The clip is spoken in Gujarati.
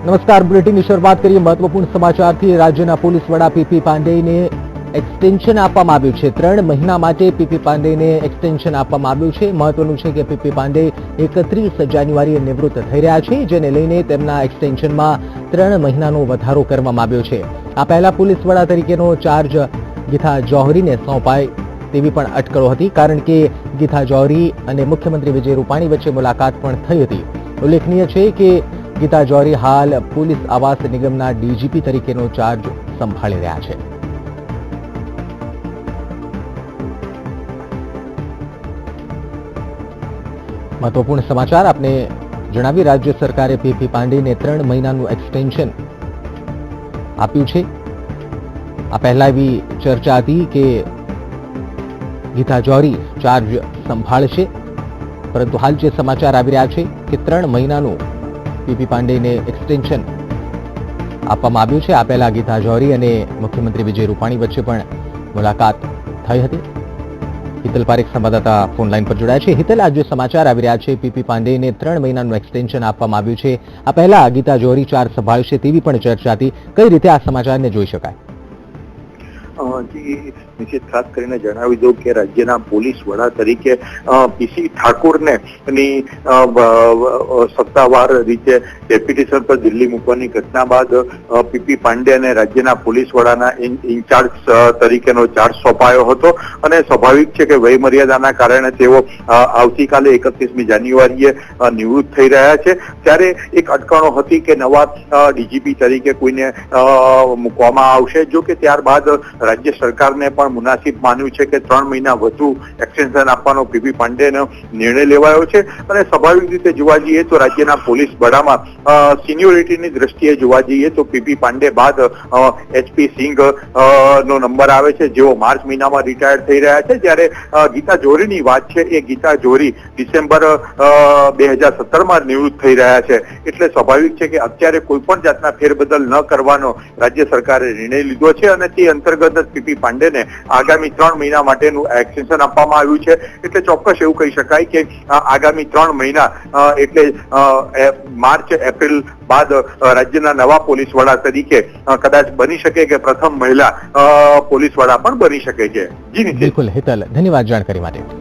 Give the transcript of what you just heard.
નમસ્કાર, બુલેટિનની શરૂઆત કરીએ મહત્વપૂર્ણ સમાચારથી। રાજ્યના પોલીસ વડા પીપી પાંડેને એક્સટેન્શન આપવામાં આવ્યું છે। 3 મહિના માટે પીપી પાંડેને એક્સટેન્શન આપવામાં આવ્યું છે। મહત્વનું છે કે પીપી પાંડે 31 જાન્યુઆરીએ નિવૃત્ત થઈ રહ્યા છે, જેને લઈને તેમના એક્સટેન્શનમાં 3 મહિનાનો વધારો કરવામાં આવ્યો છે। આ પહેલા પોલીસ વડા તરીકેનો ચાર્જ ગીતા જોહરીને સોંપાય તેવી પણ અટકળો હતી, કારણ કે ગીતા જોહરી અને મુખ્યમંત્રી વિજય રૂપાણી વચ્ચે મુલાકાત પણ થઈ હતી। ઉલ્લેખનીય છે કે ગીતા જોહરી હાલ પોલીસ આવાસ નિગમના ડીજીપી તરીકેનો ચાર્જ સંભાળી રહ્યા છે। મહત્વપૂર્ણ સમાચાર આપને જણાવી, રાજ્ય સરકારે પીપી પાંડેને 3 મહિનાનું એક્સટેન્શન આપ્યું છે। આ પહેલા એવી ચર્ચા હતી કે ગીતા જોહરી ચાર્જ સંભાળશે, પરંતુ હાલ જે સમાચાર આવી રહ્યા છે કે 3 મહિનાનું પીપી પાંડેને એક્સટેન્શન આપવામાં આવ્યું છે। આ પહેલા ગીતા જોહરી અને મુખ્યમંત્રી વિજય રૂપાણી વચ્ચે પણ મુલાકાત થઈ હતી। હિતલ પારેખ સંવાદદાતા ફોન લાઈન પર જોડાયા છે। હિતલ, આજે સમાચાર આવી રહ્યા છે પીપી પાંડેને 3 મહિનાનું એક્સટેન્શન આપવામાં આવ્યું છે। આ પહેલા ગીતા જોહરી ચાર્જ સંભાળશે તેવી પણ ચર્ચા હતી। કઈ રીતે આ સમાચારને જોઈ શકાય? જી નિશ્ચિત, ખાસ કરીને જણાવી દઉં કે રાજ્યના પોલીસ વડા તરીકે પીસી ઠાકોરને સત્તાવાર રીતે ડેપ્યુટેશન પર દિલ્હી મૂકવાની ઘટના બાદ પીપી પાંડે અને રાજ્યના પોલીસ વડાના ઇન્ચાર્જ તરીકેનો ચાર્જ સોંપાયો હતો અને સ્વાભાવિક છે કે વયમર્યાદાના કારણે તેઓ આવતીકાલે 31મી જાન્યુઆરીએ નિવૃત્ત થઈ રહ્યા છે। ત્યારે એક અટકળો હતી કે નવા ડીજીપી તરીકે કોઈને મૂકવામાં આવશે, જો કે ત્યારબાદ રાજ્ય સરકારને પણ મુનાસિબ માન્યું છે કે 3 મહિના વધુ એક્સટેન્શન આપવાનો પીપી પાંડેનો નિર્ણય લેવાયો છે। અને સ્વાભાવિક રીતે જોવા જઈએ તો રાજ્યના પોલીસ વડામાં સિનિયોરિટીની દ્રષ્ટિએ જોવા જઈએ તો પીપી પાંડે બાદ એચપી સિંઘ નો નંબર આવે છે, જેઓ માર્ચ મહિનામાં રિટાયર થઈ રહ્યા છે। જ્યારે ગીતા જોહરીની વાત છે, એ ગીતા જોહરી ડિસેમ્બર 2017માં નિવૃત્ત થઈ રહ્યા છે। એટલે સ્વાભાવિક છે કે અત્યારે કોઈ પણ જાતના ફેરબદલ ન કરવાનો રાજ્ય સરકારે નિર્ણય લીધો છે અને તે અંતર્ગત પીપી પાંડેને આગામી 3 મહિના માટેનું એક્સટેન્શન આપવામાં આવ્યું છે। એટલે ચોક્કસ એવું કહી શકાય કે આગામી 3 મહિના એટલે માર્ચ એપ્રિલ બાદ રાજ્યના નવા પોલીસ વડા તરીકે કદાચ બની શકે કે પ્રથમ મહિલા પોલીસ વડા પણ બની શકે છે। જી બિલકુલ હિતલ, ધન્યવાદ જાણકારી માટે।